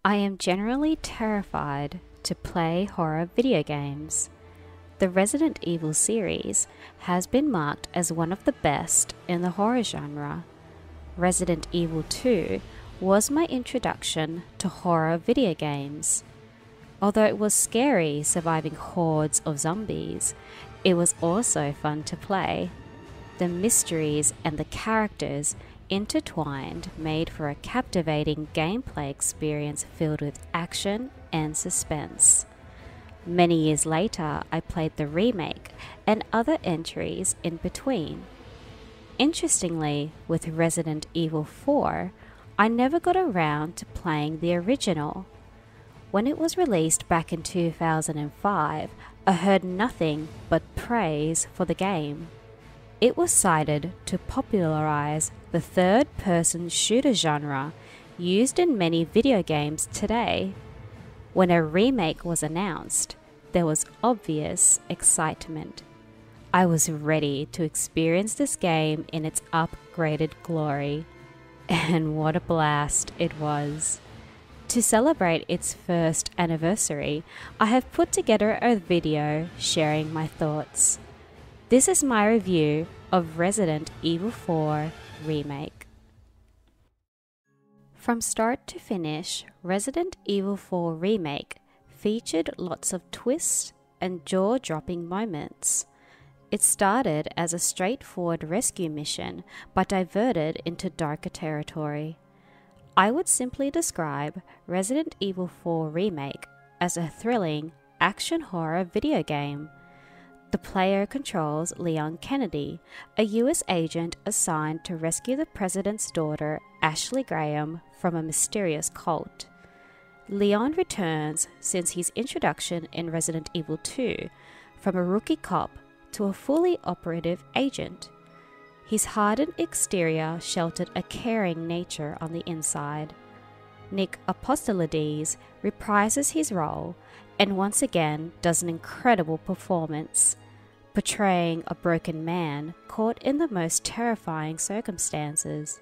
I am generally terrified to play horror video games. The Resident Evil series has been marked as one of the best in the horror genre. Resident Evil 2 was my introduction to horror video games. Although it was scary surviving hordes of zombies, it was also fun to play. The mysteries and the characters intertwined made for a captivating gameplay experience filled with action and suspense. Many years later, I played the remake and other entries in between. Interestingly, with Resident Evil 4, I never got around to playing the original. When it was released back in 2005, I heard nothing but praise for the game. It was cited to popularize the third-person shooter genre used in many video games today. When a remake was announced, there was obvious excitement. I was ready to experience this game in its upgraded glory. And what a blast it was. To celebrate its first anniversary, I have put together a video sharing my thoughts. This is my review of Resident Evil 4 Remake. From start to finish, Resident Evil 4 Remake featured lots of twists and jaw-dropping moments. It started as a straightforward rescue mission, but diverted into darker territory. I would simply describe Resident Evil 4 Remake as a thrilling action horror video game. The player controls Leon Kennedy, a US agent assigned to rescue the president's daughter, Ashley Graham, from a mysterious cult. Leon returns since his introduction in Resident Evil 2 from a rookie cop to a fully operative agent. His hardened exterior sheltered a caring nature on the inside. Nick Apostolides reprises his role and once again does an incredible performance, portraying a broken man caught in the most terrifying circumstances.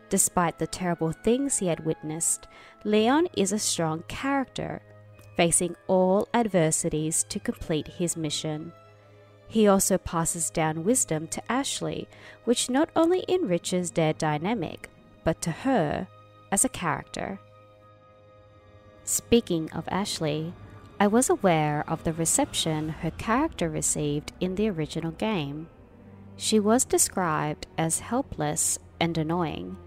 Despite the terrible things he had witnessed, Leon is a strong character, facing all adversities to complete his mission. He also passes down wisdom to Ashley, which not only enriches their dynamic, but to her as a character. Speaking of Ashley, I was aware of the reception her character received in the original game. She was described as helpless and annoying.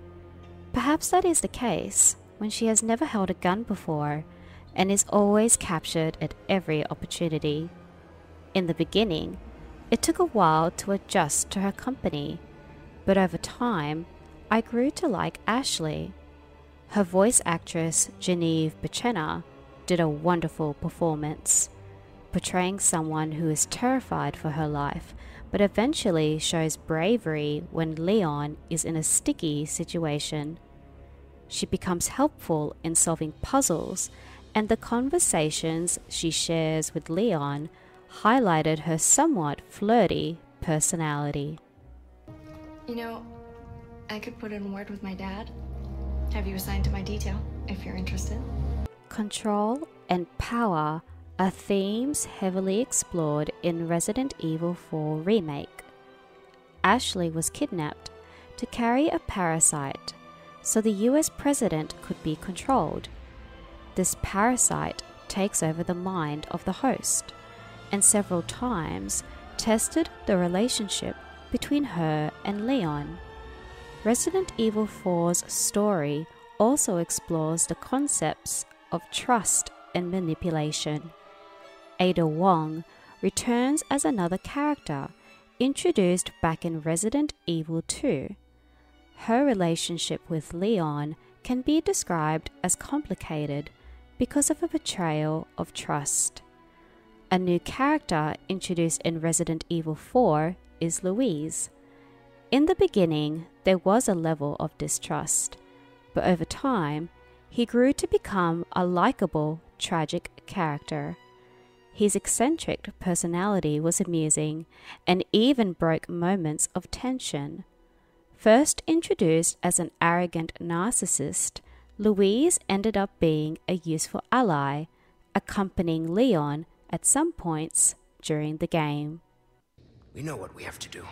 Perhaps that is the case when she has never held a gun before and is always captured at every opportunity. In the beginning, it took a while to adjust to her company, but over time, I grew to like Ashley. Her voice actress, Genevieve Buchena, did a wonderful performance, portraying someone who is terrified for her life, but eventually shows bravery when Leon is in a sticky situation. She becomes helpful in solving puzzles, and the conversations she shares with Leon highlighted her somewhat flirty personality. You know, I could put in a word with my dad. Have you assigned to my detail, if you're interested. Control and power are themes heavily explored in Resident Evil 4 Remake. Ashley was kidnapped to carry a parasite so the US president could be controlled. This parasite takes over the mind of the host, and several times tested the relationship between her and Leon. Resident Evil 4's story also explores the concepts of trust and manipulation. Ada Wong returns as another character introduced back in Resident Evil 2. Her relationship with Leon can be described as complicated because of a betrayal of trust. A new character introduced in Resident Evil 4 is Louise. In the beginning, there was a level of distrust, but over time, he grew to become a likable, tragic character. His eccentric personality was amusing and even broke moments of tension. First introduced as an arrogant narcissist, Louise ended up being a useful ally, accompanying Leon at some points during the game. We know what we have to do.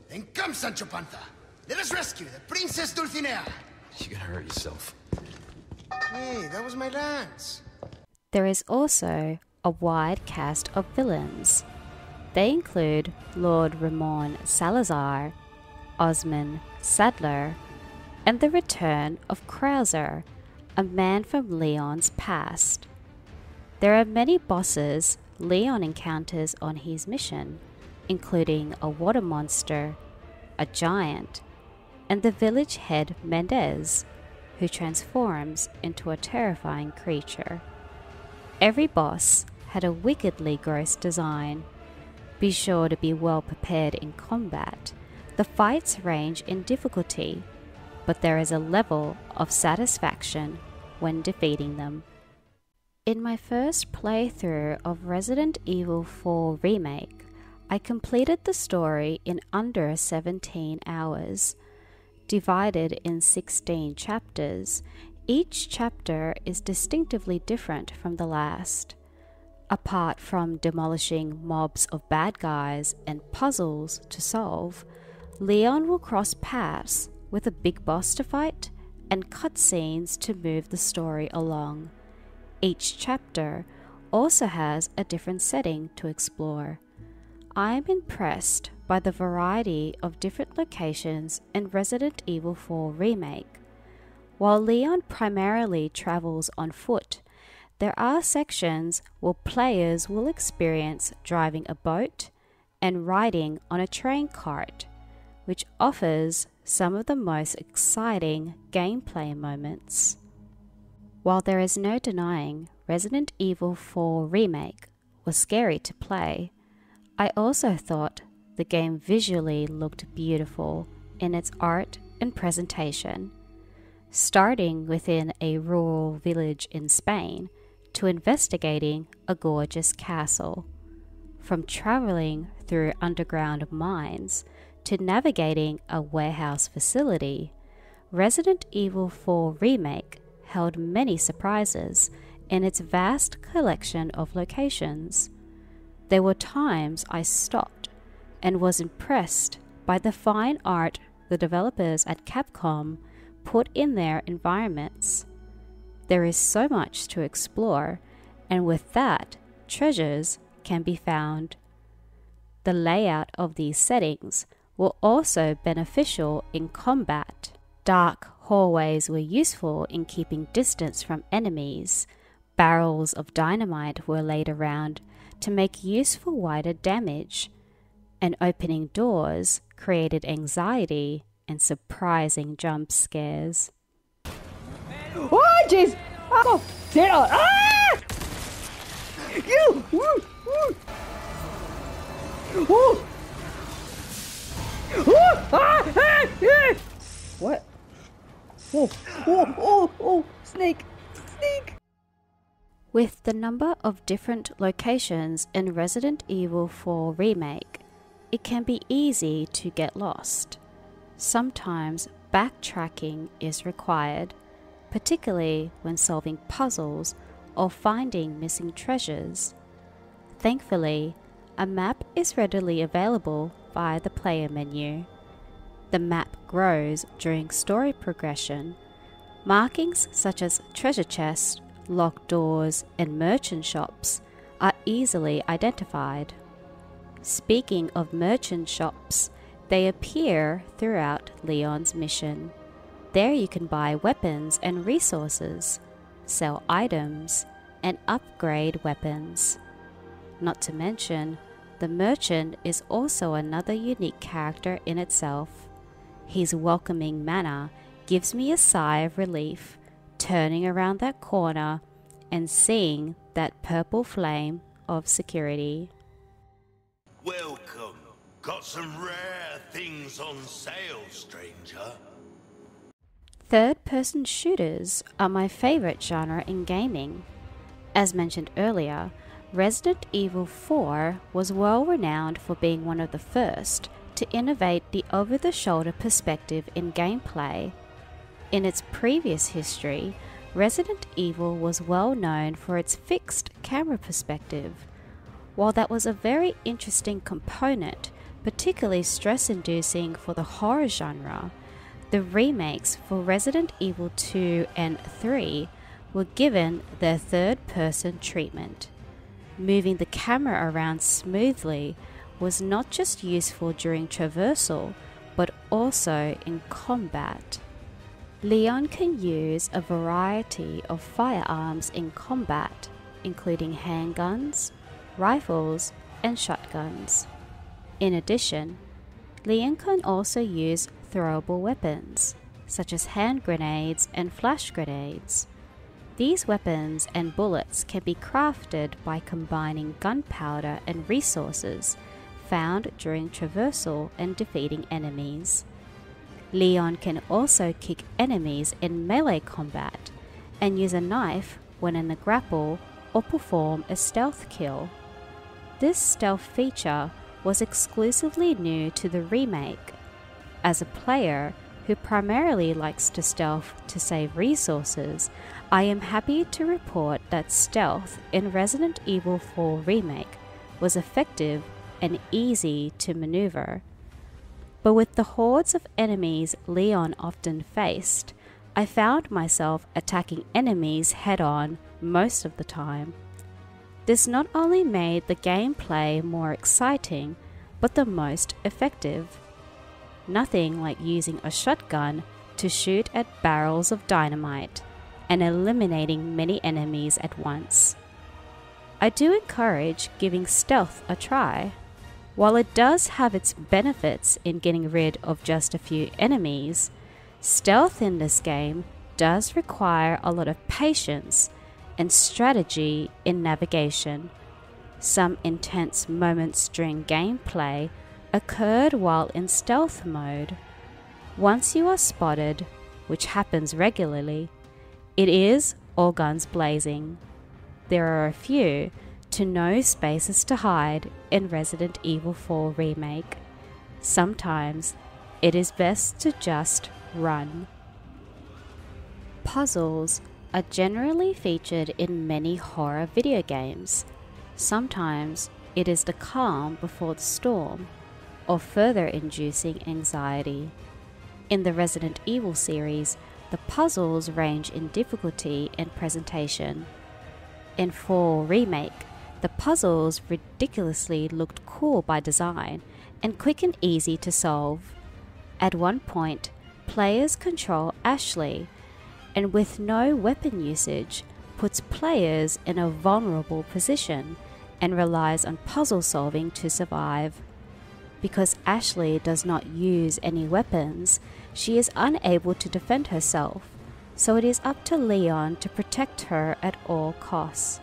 Then come, Sancho Panza! Let us rescue the Princess Dulcinea! You're gonna hurt yourself. Hey, that was my lance. There is also a wide cast of villains. They include Lord Ramon Salazar, Osman Sadler, and the return of Krauser, a man from Leon's past. There are many bosses Leon encounters on his mission, including a water monster, a giant, and the village head Mendez, who transforms into a terrifying creature. Every boss had a wickedly gross design. Be sure to be well prepared in combat. The fights range in difficulty, but there is a level of satisfaction when defeating them. In my first playthrough of Resident Evil 4 Remake, I completed the story in under 17 hours. Divided in 16 chapters, each chapter is distinctively different from the last. Apart from demolishing mobs of bad guys and puzzles to solve, Leon will cross paths with a big boss to fight and cutscenes to move the story along. Each chapter also has a different setting to explore. I am impressed by the variety of different locations in Resident Evil 4 Remake. While Leon primarily travels on foot, there are sections where players will experience driving a boat and riding on a train cart, which offers some of the most exciting gameplay moments. While there is no denying Resident Evil 4 Remake was scary to play, I also thought the game visually looked beautiful in its art and presentation. Starting within a rural village in Spain to investigating a gorgeous castle. From traveling through underground mines to navigating a warehouse facility, Resident Evil 4 Remake held many surprises in its vast collection of locations. There were times I stopped and was impressed by the fine art the developers at Capcom put in their environments. There is so much to explore, and with that, treasures can be found. The layout of these settings were also beneficial in combat. Dark hallways were useful in keeping distance from enemies. Barrels of dynamite were laid around to make useful wider damage, and opening doors created anxiety and surprising jump scares. Oh, jeez! Oh, get out! Ah! You! Woo! Woo! Woo! Woo! Ah! Ah! Ah! What? Oh! Oh! Oh! Oh! Snake! Snake! With the number of different locations in Resident Evil 4 Remake, it can be easy to get lost. Sometimes backtracking is required, particularly when solving puzzles or finding missing treasures. Thankfully, a map is readily available via the player menu. The map grows during story progression. Markings such as treasure chests, locked doors, and merchant shops are easily identified. Speaking of merchant shops, they appear throughout Leon's mission. There you can buy weapons and resources, sell items, and upgrade weapons. Not to mention, the merchant is also another unique character in itself. His welcoming manner gives me a sigh of relief, turning around that corner and seeing that purple flame of security. Welcome. Got some rare things on sale, stranger. Third-person shooters are my favorite genre in gaming. As mentioned earlier, Resident Evil 4 was well renowned for being one of the first to innovate the over-the-shoulder perspective in gameplay. In its previous history, Resident Evil was well known for its fixed camera perspective. While that was a very interesting component, particularly stress-inducing for the horror genre, the remakes for Resident Evil 2 and 3 were given their third-person treatment. Moving the camera around smoothly was not just useful during traversal, but also in combat. Leon can use a variety of firearms in combat, including handguns, rifles, and shotguns. In addition, Leon can also use throwable weapons, such as hand grenades and flash grenades. These weapons and bullets can be crafted by combining gunpowder and resources found during traversal and defeating enemies. Leon can also kick enemies in melee combat and use a knife when in a grapple or perform a stealth kill. This stealth feature was exclusively new to the remake. As a player who primarily likes to stealth to save resources, I am happy to report that stealth in Resident Evil 4 Remake was effective and easy to maneuver. But with the hordes of enemies Leon often faced, I found myself attacking enemies head-on most of the time. This not only made the gameplay more exciting, but the most effective. Nothing like using a shotgun to shoot at barrels of dynamite and eliminating many enemies at once. I do encourage giving stealth a try. While it does have its benefits in getting rid of just a few enemies, stealth in this game does require a lot of patience and strategy in navigation. Some intense moments during gameplay occurred while in stealth mode. Once you are spotted, which happens regularly, it is all guns blazing. There are a few to no spaces to hide in Resident Evil 4 Remake. Sometimes it is best to just run. Puzzles are generally featured in many horror video games. Sometimes it is the calm before the storm, or further inducing anxiety. In the Resident Evil series, the puzzles range in difficulty and presentation. In 4 Remake, the puzzles ridiculously looked cool by design and quick and easy to solve. At one point, players control Ashley, and with no weapon usage, puts players in a vulnerable position and relies on puzzle solving to survive. Because Ashley does not use any weapons, she is unable to defend herself, so it is up to Leon to protect her at all costs.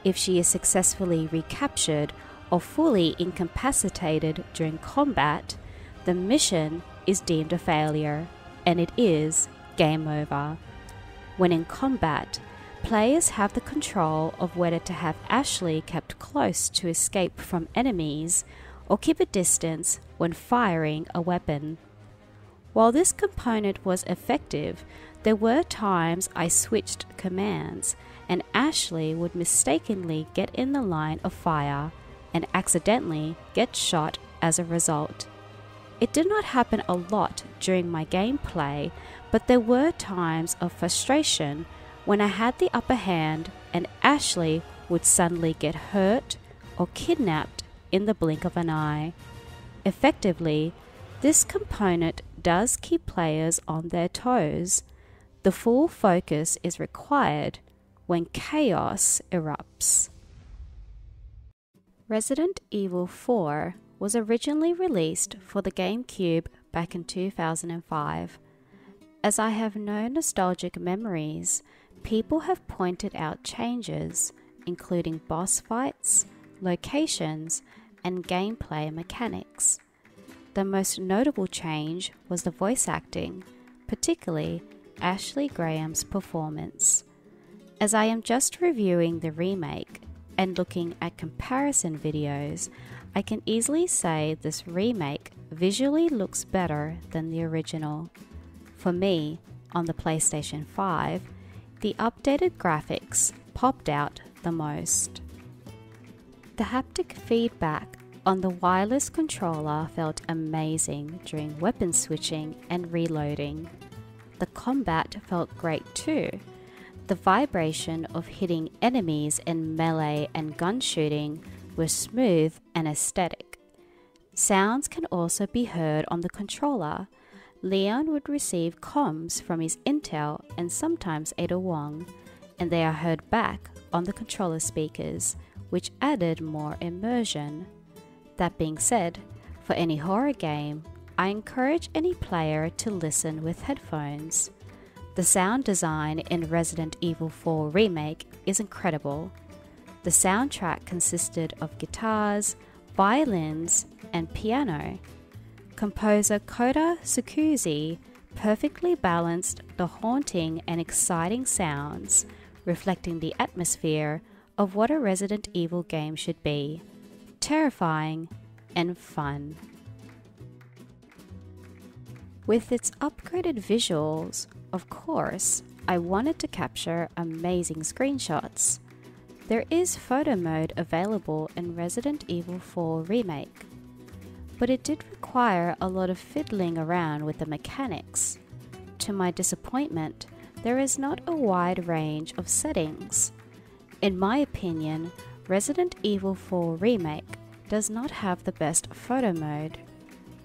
If she is successfully recaptured or fully incapacitated during combat, the mission is deemed a failure, and it is game over. When in combat, players have the control of whether to have Ashley kept close to escape from enemies or keep a distance when firing a weapon. While this component was effective, there were times I switched commands and Ashley would mistakenly get in the line of fire and accidentally get shot as a result. It did not happen a lot during my gameplay, but there were times of frustration when I had the upper hand and Ashley would suddenly get hurt or kidnapped in the blink of an eye. Effectively, this component does keep players on their toes. The full focus is required when chaos erupts. Resident Evil 4 was originally released for the GameCube back in 2005. As I have no nostalgic memories, people have pointed out changes, including boss fights, locations, and gameplay mechanics. The most notable change was the voice acting, particularly Ashley Graham's performance. As I am just reviewing the remake and looking at comparison videos, I can easily say this remake visually looks better than the original. For me, on the PlayStation 5, the updated graphics popped out the most. The haptic feedback on the wireless controller felt amazing during weapon switching and reloading. The combat felt great too. The vibration of hitting enemies in melee and gun shooting was smooth and aesthetic. Sounds can also be heard on the controller. Leon would receive comms from his Intel and sometimes Ada Wong, and they are heard back on the controller speakers, which added more immersion. That being said, for any horror game, I encourage any player to listen with headphones. The sound design in Resident Evil 4 Remake is incredible. The soundtrack consisted of guitars, violins, and piano. Composer Kota Suzuki perfectly balanced the haunting and exciting sounds, reflecting the atmosphere of what a Resident Evil game should be: terrifying and fun. With its upgraded visuals, of course, I wanted to capture amazing screenshots. There is photo mode available in Resident Evil 4 Remake, but it did require a lot of fiddling around with the mechanics. To my disappointment, there is not a wide range of settings. In my opinion, Resident Evil 4 Remake does not have the best photo mode,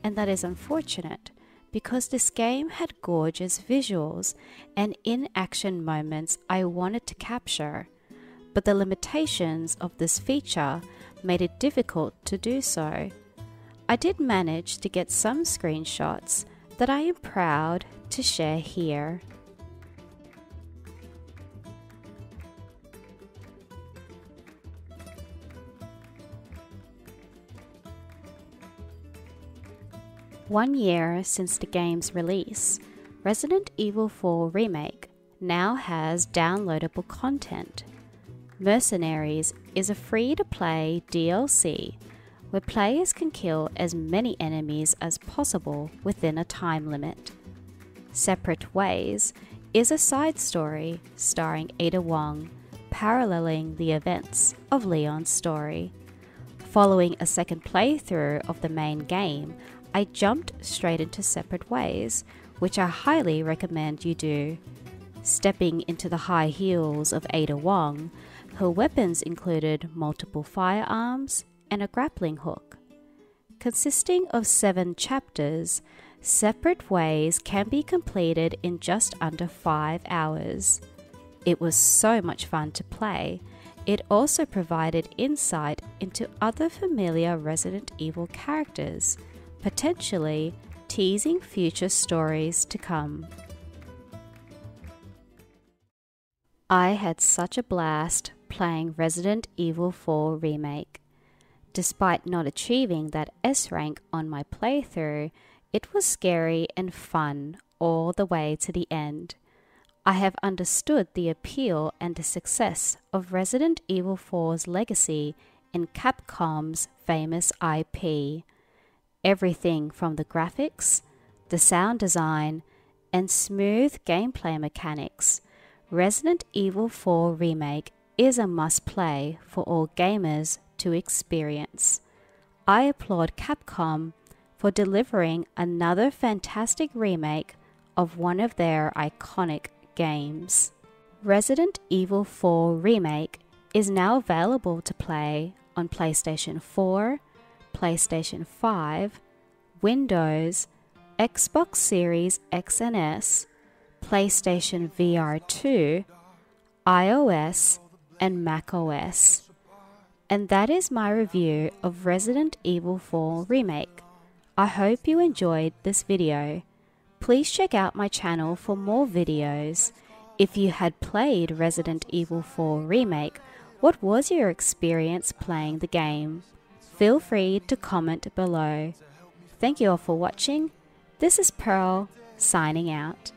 and that is unfortunate because this game had gorgeous visuals and in-action moments I wanted to capture, but the limitations of this feature made it difficult to do so. I did manage to get some screenshots that I am proud to share here. One year since the game's release, Resident Evil 4 Remake now has downloadable content. Mercenaries is a free-to-play DLC where players can kill as many enemies as possible within a time limit. Separate Ways is a side story starring Ada Wong, paralleling the events of Leon's story. Following a second playthrough of the main game, I jumped straight into Separate Ways, which I highly recommend you do. Stepping into the high heels of Ada Wong, her weapons included multiple firearms and a grappling hook. Consisting of 7 chapters, Separate Ways can be completed in just under 5 hours. It was so much fun to play. It also provided insight into other familiar Resident Evil characters, potentially teasing future stories to come. I had such a blast playing Resident Evil 4 Remake. Despite not achieving that S rank on my playthrough, it was scary and fun all the way to the end. I have understood the appeal and the success of Resident Evil 4's legacy in Capcom's famous IP. Everything from the graphics, the sound design, and smooth gameplay mechanics, Resident Evil 4 Remake is a must-play for all gamers to experience. I applaud Capcom for delivering another fantastic remake of one of their iconic games. Resident Evil 4 Remake is now available to play on PlayStation 4, PlayStation 5, Windows, Xbox Series X and S, PlayStation VR 2, iOS, and macOS. And that is my review of Resident Evil 4 Remake. I hope you enjoyed this video. Please check out my channel for more videos. If you had played Resident Evil 4 Remake, what was your experience playing the game? Feel free to comment below. Thank you all for watching. This is Pearl, signing out.